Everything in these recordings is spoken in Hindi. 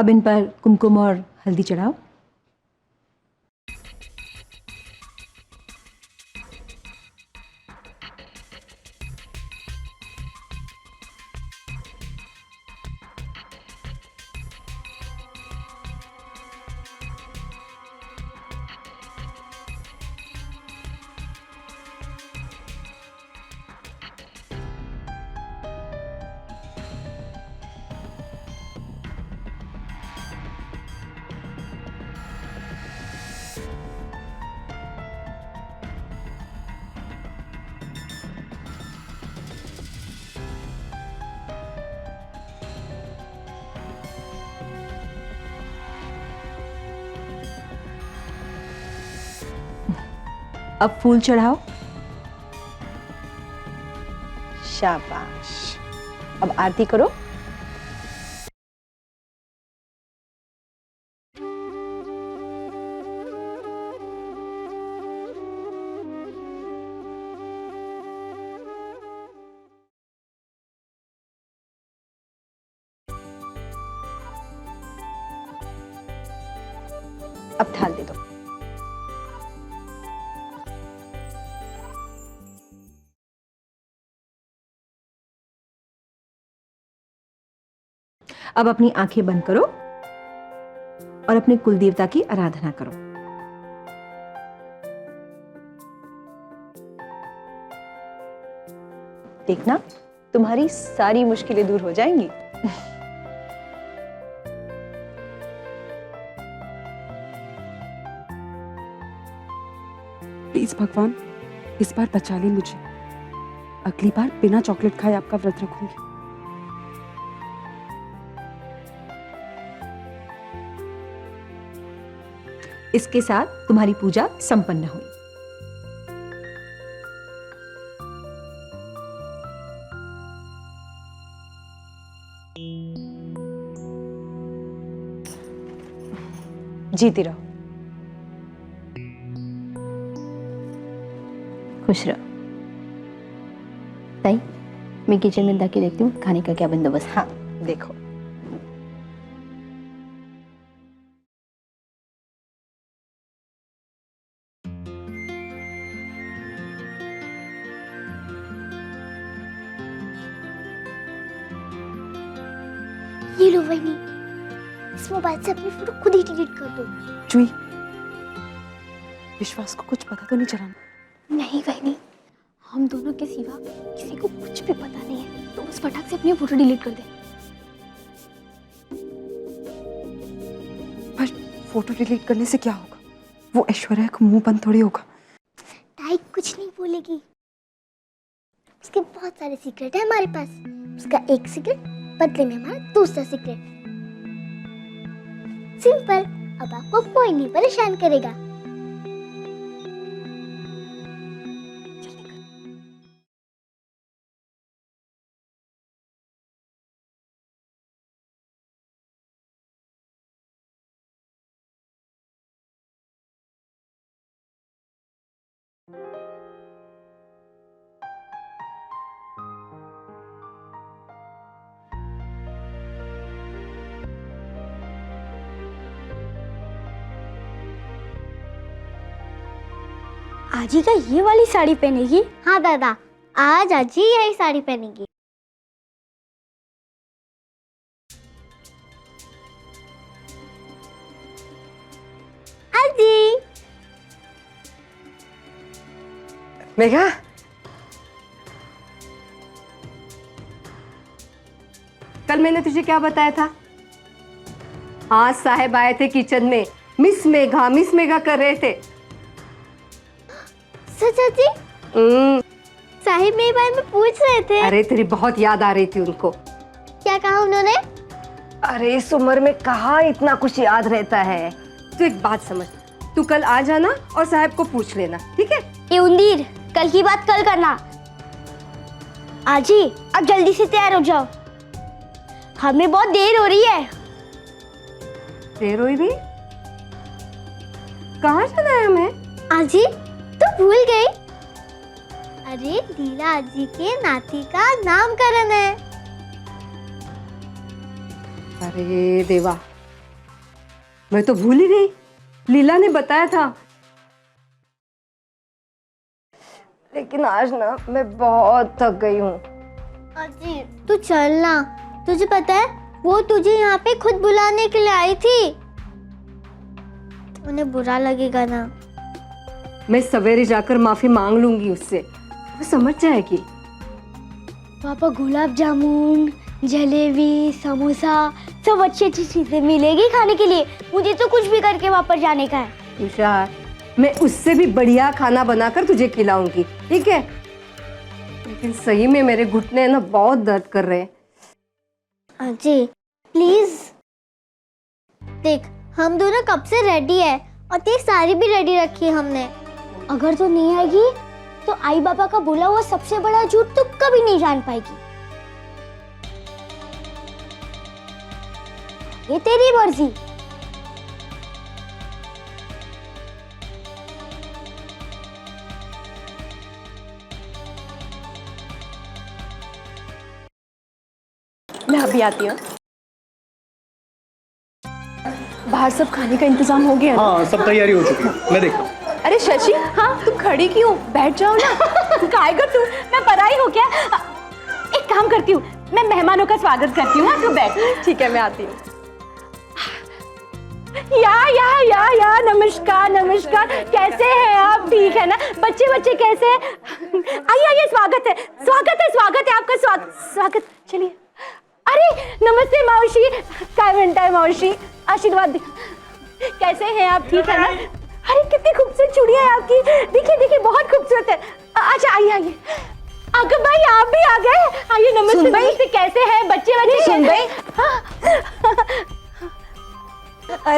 अब इन पर कुमकुम और हल्दी चढ़ाओ। अब फूल चढ़ाओ। शाबाश। अब आरती करो। अब थाल दे दो। अब अपनी आंखें बंद करो और अपने कुल देवता की आराधना करो। देखना तुम्हारी सारी मुश्किलें दूर हो जाएंगी। प्लीज भगवान, इस बार बचा ले मुझे। अगली बार बिना चॉकलेट खाए आपका व्रत रखूंगी। इसके साथ तुम्हारी पूजा संपन्न हुई। जीती रहो। खुश रहो। ताई, मैं किचन में जाके देखती हूँ खाने का क्या बंदोबस्त। हाँ देखो। ये लो वही, इस मोबाइल से अपनी फोटो खुद ही डिलीट कर दो। जुई, विश्वास को कुछ पता तो नहीं चला? नहीं वही, हम दोनों के सिवा किसी को कुछ भी पता नहीं है, तो बस फटाक से अपनी फोटो डिलीट कर दे। पर फोटो डिलीट करने से क्या होगा? वो ऐश्वर्या का मुंह बंद थोड़ी होगा। ताई कुछ नहीं बोलेगी, उसके बहुत सारे सीक्रेट है हमारे पास। उसका एक सीक्रेट बदले में हमारा दूसरा सीक्रेट। सिंपल, अब आपको कोई नहीं परेशान करेगा। आजी का ये वाली साड़ी पहनेगी? हाँ दादा, आज आजी यही साड़ी पहनेगी। आजी। मेघा, कल मैंने तुझे क्या बताया था? आज साहब आए थे किचन में, मिस मेघा कर रहे थे। सच आजी? साहिब मेरे बारे में पूछ रहे थे। अरे तेरी बहुत याद आ रही थी उनको। क्या कहा उन्होंने? अरे इस उम्र में कहाँ इतना कुछ याद रहता है। तू एक बात समझ, तू कल आ जाना और साहब को पूछ लेना, ठीक है? ये उंदीर, कल की बात कल करना। आजी अब जल्दी से तैयार हो जाओ, हमें बहुत देर हो रही है। देर हो रही? कहाँ जाना है हमें? आजी तो भूल गई, अरे लीला आजी के नाती का नामकरण है। अरे देवा, मैं तो भूल ही गई, लीला ने बताया था। लेकिन आज ना मैं बहुत थक गई हूँ। अजी तू चलना, तुझे पता है वो तुझे यहाँ पे खुद बुलाने के लिए आई थी। उन्हें बुरा लगेगा ना। मैं सवेरे जाकर माफी मांग लूंगी उससे, वो समझ जाएगी। पापा गुलाब जामुन, जलेबी, समोसा सब अच्छी अच्छी चीजें मिलेगी खाने के लिए। मुझे तो कुछ भी करके वापस जाने का है। तुषार, मैं उससे भी बढ़िया खाना बनाकर तुझे खिलाऊंगी, ठीक है? लेकिन सही में मेरे घुटने ना बहुत दर्द कर रहे हैं। अजय प्लीज देख, हम दोनों कब से रेडी है और तेरी साड़ी भी रेडी रखी है हमने। अगर तू नहीं आएगी तो आई बाबा का बोला हुआ सबसे बड़ा झूठ तू कभी नहीं जान पाएगी। ये तेरी मर्जी। मैं अभी आती हूँ। बाहर सब खाने का इंतजाम हो गया है? हाँ, सब तैयारी हो चुकी है, मैं देखता हूँ। अरे शशि, हाँ तुम खड़ी क्यों? बैठ जाओ ना। काहे तू, मैं पराई हो क्या? एक काम करती हूँ, मैं मेहमानों का स्वागत करती हूँ। हाँ तू बैठ। ठीक है, मैं आती हूँ। या नमस्कार नमस्कार, कैसे हैं आप? ठीक है ना? बच्चे बच्चे कैसे हैं? आइए आइए, स्वागत है स्वागत है आपका। स्वागत चलिए। अरे नमस्ते मावशी, काय म्हणताय मावशी? आशीर्वाद कैसे हैं आप? ठीक है ना? अरे कितनी खूबसूरत चूड़ियां है आपकी, देखिए देखिए बहुत खूबसूरत है। अच्छा आइए आइए। अगर भाई आप भी आ गए, आइए। नमस्ते नमस्ते, कैसे हैं बच्चे बच्चे? सुन भाई,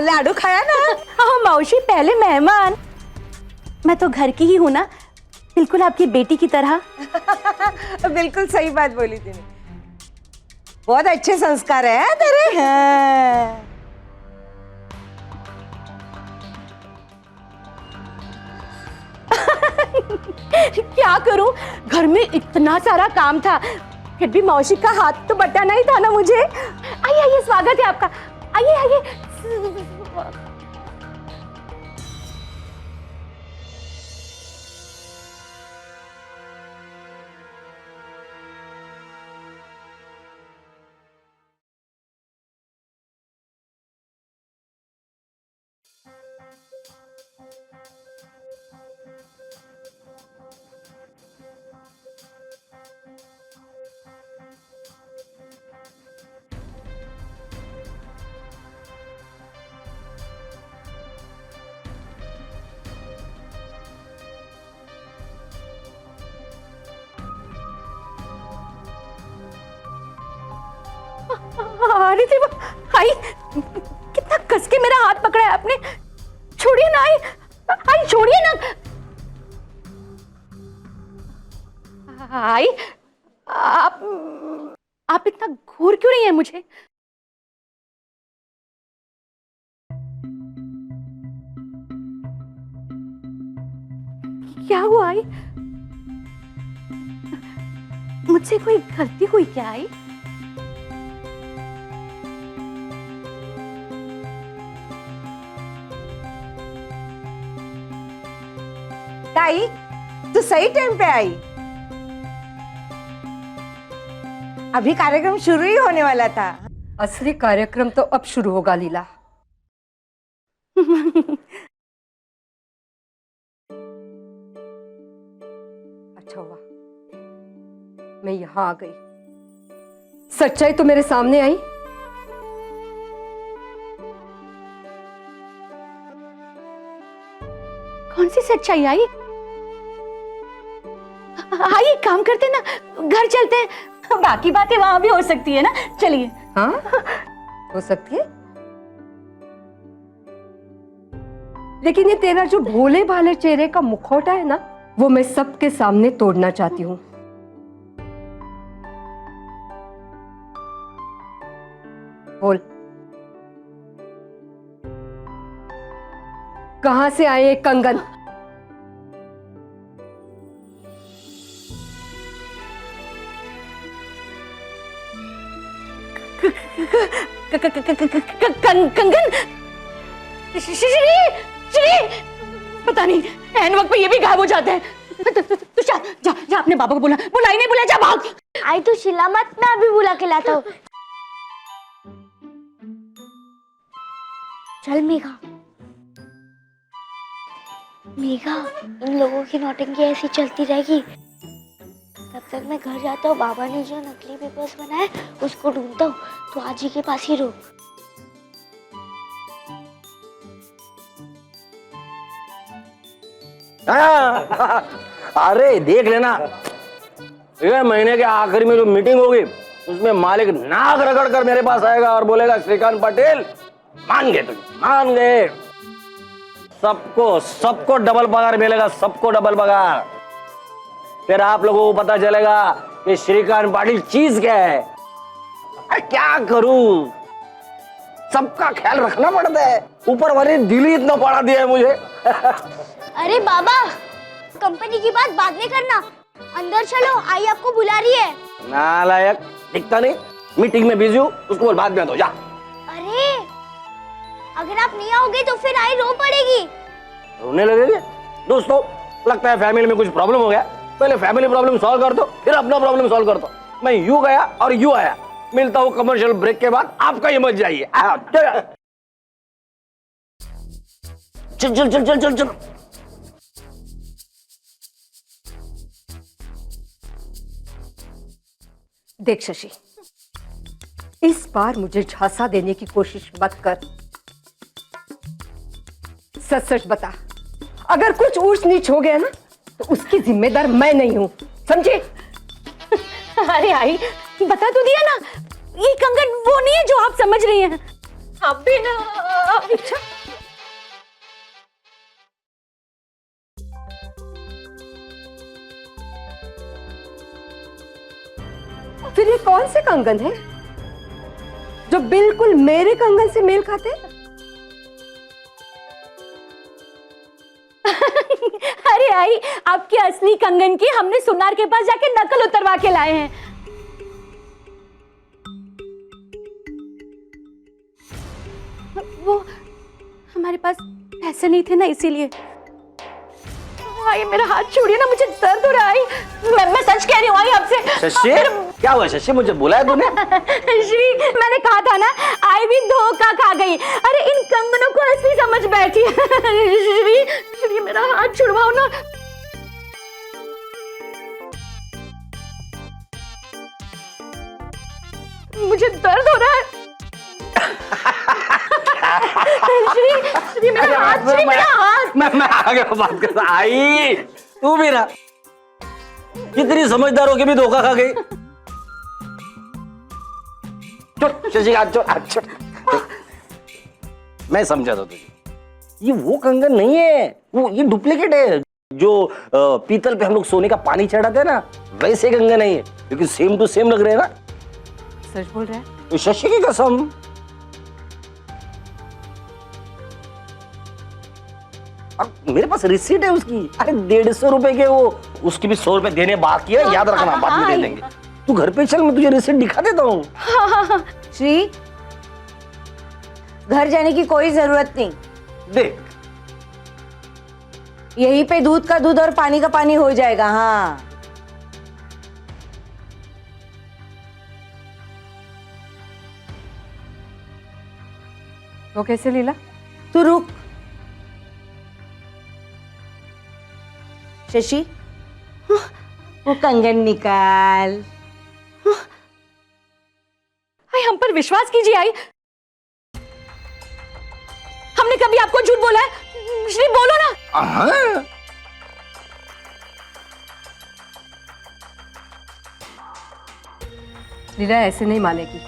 लाडू खाया ना? हाँ मावशी, पहले मेहमान। मैं तो घर की ही हूँ ना, बिल्कुल आपकी बेटी की तरह। बिल्कुल सही बात बोली तूने, बहुत अच्छे संस्कार है तेरे। हाँ। क्या करूं, घर में इतना सारा काम था, फिर भी मौसी का हाथ तो बटाना ही था ना मुझे। आइए आइए, स्वागत है आपका। आइए आइए। अरे देवा, आई कितना कस के मेरा हाथ पकड़ा है आपने। छोड़िए ना, आई छोड़िए ना। आई आप इतना घूर क्यों रही हैं मुझे? क्या हुआ आई? मुझसे कोई गलती हुई क्या आई? ताई, तू सही टाइम पे आई। अभी कार्यक्रम शुरू ही होने वाला था। असली कार्यक्रम तो अब शुरू होगा लीला। अच्छा हुआ मैं यहाँ आ गई, सच्चाई तो मेरे सामने आई। कौन सी सच्चाई आई? आइए काम करते ना, घर चलते हैं, बाकी बातें वहां भी हो सकती है ना। चलिए। हाँ हो सकती है, लेकिन ये तेरा जो भोले भाले चेहरे का मुखौटा है ना, वो मैं सबके सामने तोड़ना चाहती हूँ। बोल, कहां से आए ये कंगन? कंगन? श्री श्री पता नहीं एन वक्त पे ये भी गायब हो जाते हैं। तू जा जा जा अपने पापा को बुलाई नहीं बुला, जा भाग। आई तो चिल्ला मत, मैं अभी बुला के लाता हूँ। चल मेघा। मेघा, इन लोगों की नौटंकी ऐसी चलती रहेगी तब तक मैं घर जाता हूँ। बाबा ने जो नकली पेपर्स बनाए उसको ढूंढता हूँ। तो आज ही के पास ही रुक। अरे देख लेना, ये महीने के आखिर में जो मीटिंग होगी उसमें मालिक नाक रगड़ कर मेरे पास आएगा और बोलेगा श्रीकांत पाटिल मान गए, तुझे मान गए। सबको डबल पगार मिलेगा, सबको डबल पगार। फिर आप लोगों को पता चलेगा कि श्रीकांत पाटिल चीज क्या है। अरे क्या करूं, सबका ख्याल रखना पड़ता है। ऊपर वाले दिल ही इतना बड़ा दिया है मुझे। अरे बाबा, कंपनी की बात बाद में करना, अंदर चलो, आई आपको बुला रही है। नालायक, दिखता नहीं, मीटिंग में बिजी हूँ, उसको बोल बाद में तो जा। अरे अगर आप नहीं आओगे तो फिर आई रो पड़ेगी। रोने लगेगी? दोस्तों, लगता है फैमिली में कुछ प्रॉब्लम हो गया। पहले फैमिली प्रॉब्लम सॉल्व कर दो, फिर अपना प्रॉब्लम सॉल्व कर दो। मैं यूं गया और यूं आया। मिलता हूँ कमर्शियल ब्रेक के बाद, आपका ये मत जाइए। चल चल चल चल चल चल। देख शशि, इस बार मुझे झांसा देने की कोशिश मत कर। सच सच बता, अगर कुछ ऊंच नीच हो गया ना तो उसकी जिम्मेदार मैं नहीं हूं, समझी? अरे आई, बता तो दिया ना, ये कंगन वो नहीं है जो आप समझ रही हैं। आप भी ना। अच्छा, फिर ये कौन से कंगन है जो बिल्कुल मेरे कंगन से मेल खाते हैं? अरे आई, आपके असली कंगन की हमने सुनार के पास जाके नकल उतरवा के लाए हैं। वो हमारे पास पैसे नहीं थे ना, इसीलिए। आई मेरा हाथ छोड़िए ना, मुझे दर्द हो रहा है। मैं सच कह रही हूँ आई आपसे। शशि, क्या हुआ शशि? मुझे बुलाया तूने? श्री, मैंने कहा था ना, आई भी धोखा खा गई। अरे इन कंगनों को असली समझ बैठी। श्री, श्री मेरा हाथ छुड़वाओ ना। मुझे दर्द हो रहा है। श्री, श्री मेरा हाथ, श्री मेरा हाथ। मैं आगे बात करता। आई तू भी ना, कितनी समझदार हो के भी धोखा खा गई। छोड़ शशि, हाथ छोड़, हाथ छोड़। मैं समझा था तुझे, ये वो कंगन नहीं है, वो ये डुप्लीकेट है। जो पीतल पे हम लोग सोने का पानी चढ़ाते हैं ना, वैसे कंगन नहीं है, लेकिन सेम टू सेम लग रहे हैं ना। सच बोल रहा है? तो शशि की कसम। मेरे पास रिसीट है उसकी। अरे 150 रुपए के, वो उसकी भी 100 रुपए देने बाकी है, याद रखना, बाद में दे देंगे। तू घर पे चल, मैं तुझे रिसीट दिखा देता हूँ। श्री, घर जाने की कोई जरूरत नहीं। देख, यहीं पे दूध का दूध और पानी का पानी हो जाएगा। हाँ, वो कैसे लीला? तू रुक। शशि, वो कंगन निकाल। आई हम पर विश्वास कीजिए आई, हमने कभी आपको झूठ बोला है? श्री बोलो ना। हाँ? लीला ऐसे नहीं मानेगी।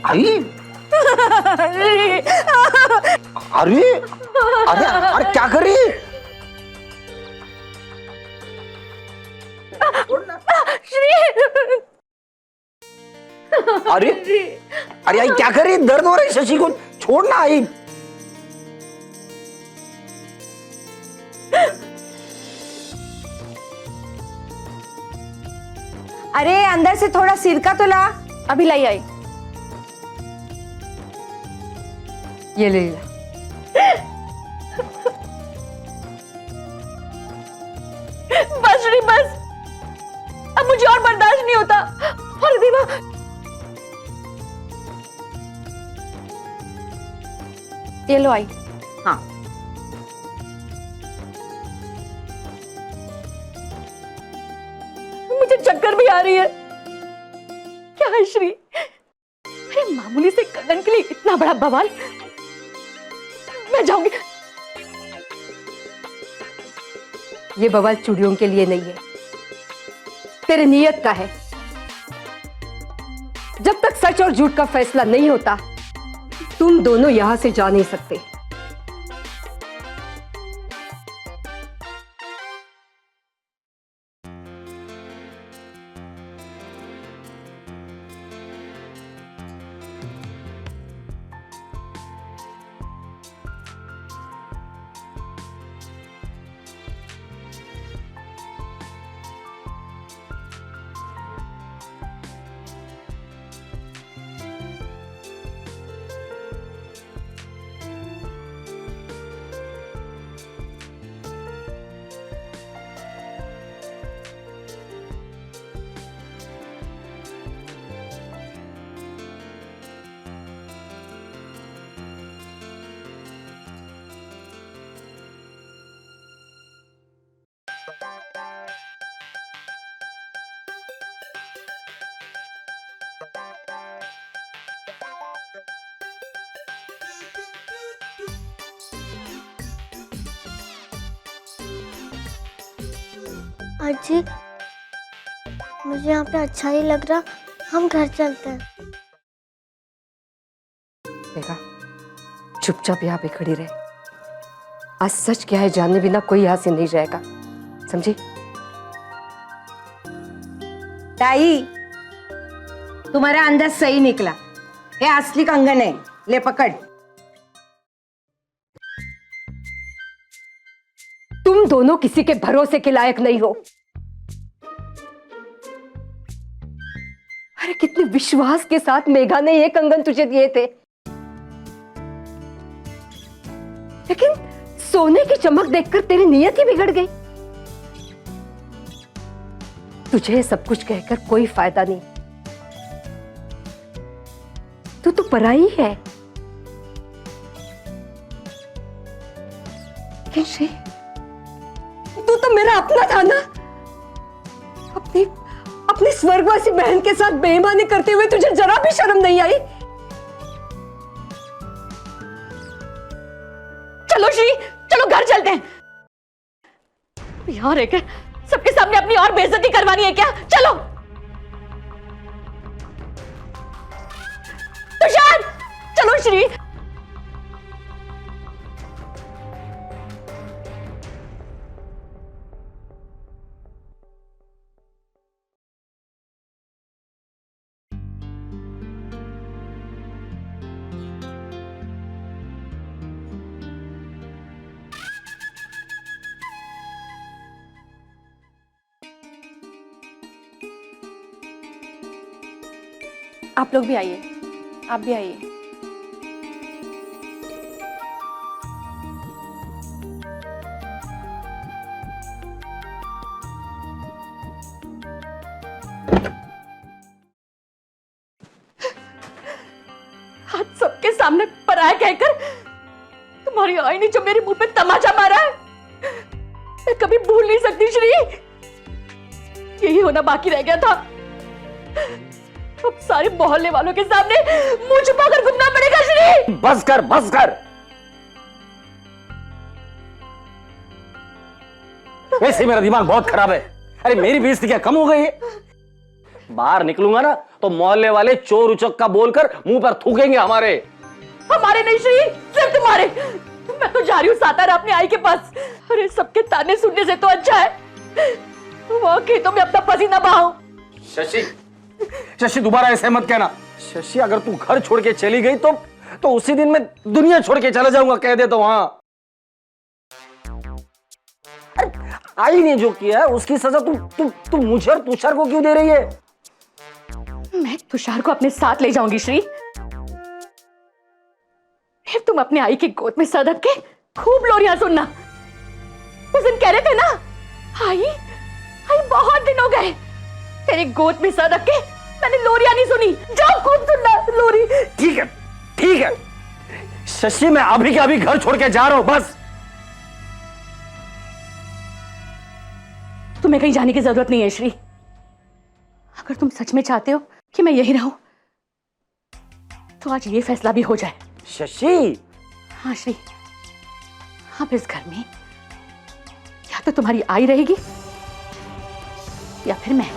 आई, अरे अरे अरे क्या कर रही है? अरे अरे आई क्या कर रही है? दर्द हो रहा है शशि को, छोड़ना। आई अरे अंदर से थोड़ा सिरका तो ला। अभी लाई आई। ये ले ला। बस श्री बस, अब मुझे और बर्दाश्त नहीं होता। और दीवा, ये लो आई। हाँ मुझे चक्कर भी आ रही है। क्या है श्री, अरे मामूली से कंगन के लिए इतना बड़ा बवाल। मैं जाऊंगी। ये बवाल चूड़ियों के लिए नहीं है, तेरे नियत का है। जब तक सच और झूठ का फैसला नहीं होता, तुम दोनों यहां से जा नहीं सकते। अजी, मुझे यहाँ पे अच्छा नहीं लग रहा, हम घर चलते हैं। देखा, चुपचाप यहाँ पे खड़ी रहे। आज सच क्या है जानने बिना कोई यहाँ से नहीं जाएगा, समझी? ताई, तुम्हारा अंदाज सही निकला। ये असली कंगन है, ले पकड़। तुम दोनों किसी के भरोसे के लायक नहीं हो। अरे कितने विश्वास के साथ मेघा ने ये कंगन तुझे दिए थे, लेकिन सोने की चमक देखकर तेरी नीयत ही बिगड़ गई। तुझे सब कुछ कहकर कोई फायदा नहीं, तू तो पराई है। लेकिन श्री, तू तो मेरा अपना था ना। अपनी स्वर्गवासी बहन के साथ बेईमानी करते हुए तुझे जरा भी शर्म नहीं आई? चलो श्री, चलो घर चलते हैं। यहाँ रहकर सबके सामने अपनी और बेइज्जती करवानी है क्या? चलो तुषार, चलो श्री। आप लोग भी आइए, आप भी आइए। आज सबके सामने पराया कहकर तुम्हारी आई ने जो मेरे मुंह पे तमाचा मारा है, मैं कभी भूल नहीं सकती श्री। यही होना बाकी रह गया था। अब सारे मोहल्ले वालों के सामने मुंह छुपाकर घूमना पड़ेगा श्री। बस कर, बस कर। वैसे मेरा दिमाग बहुत खराब है। अरे मेरी बेइज्जती क्या कम हो गई है? बाहर निकलूंगा ना तो मोहल्ले वाले चोर उचक का बोलकर मुंह पर थूकेंगे हमारे। हमारे नहीं श्री, सिर्फ तुम्हारे। मैं तो जा रही हूँ सातारा अपनी आई के पास। अरे सबके ताने सुनने से तो अच्छा है वहां खेतों में अपना पसीना बहाओ। शशि, शशि दोबारा ऐसे मत कहना। शशि, अगर तू घर छोड़ के चली गई तो उसी दिन मैं दुनिया छोड़ के चला जाऊंगा, कह दे तो। वहां आई ने जो किया है उसकी सजा तू मुझे और तुषार को क्यों दे रही है? मैं तुषार को अपने साथ ले जाऊंगी श्री। तुम तुम अपने आई की गोद में सदक के खूब लोरियां सुनना। उस दिन कह रहे थे ना, आई आई बहुत दिन हो गए तेरी गोद में सदक के मैंने लोरियां नहीं सुनी। जाओ खूब सुनना लोरी। ठीक है, ठीक है शशि, मैं अभी के अभी घर छोड़ के जा रहा हूं बस। तुम्हें कहीं जाने की जरूरत नहीं है श्री। अगर तुम सच में चाहते हो कि मैं यही रहूं तो आज ये फैसला भी हो जाए। शशि, हाँ श्री, अब इस घर में या तो तुम्हारी आई रहेगी या फिर मैं।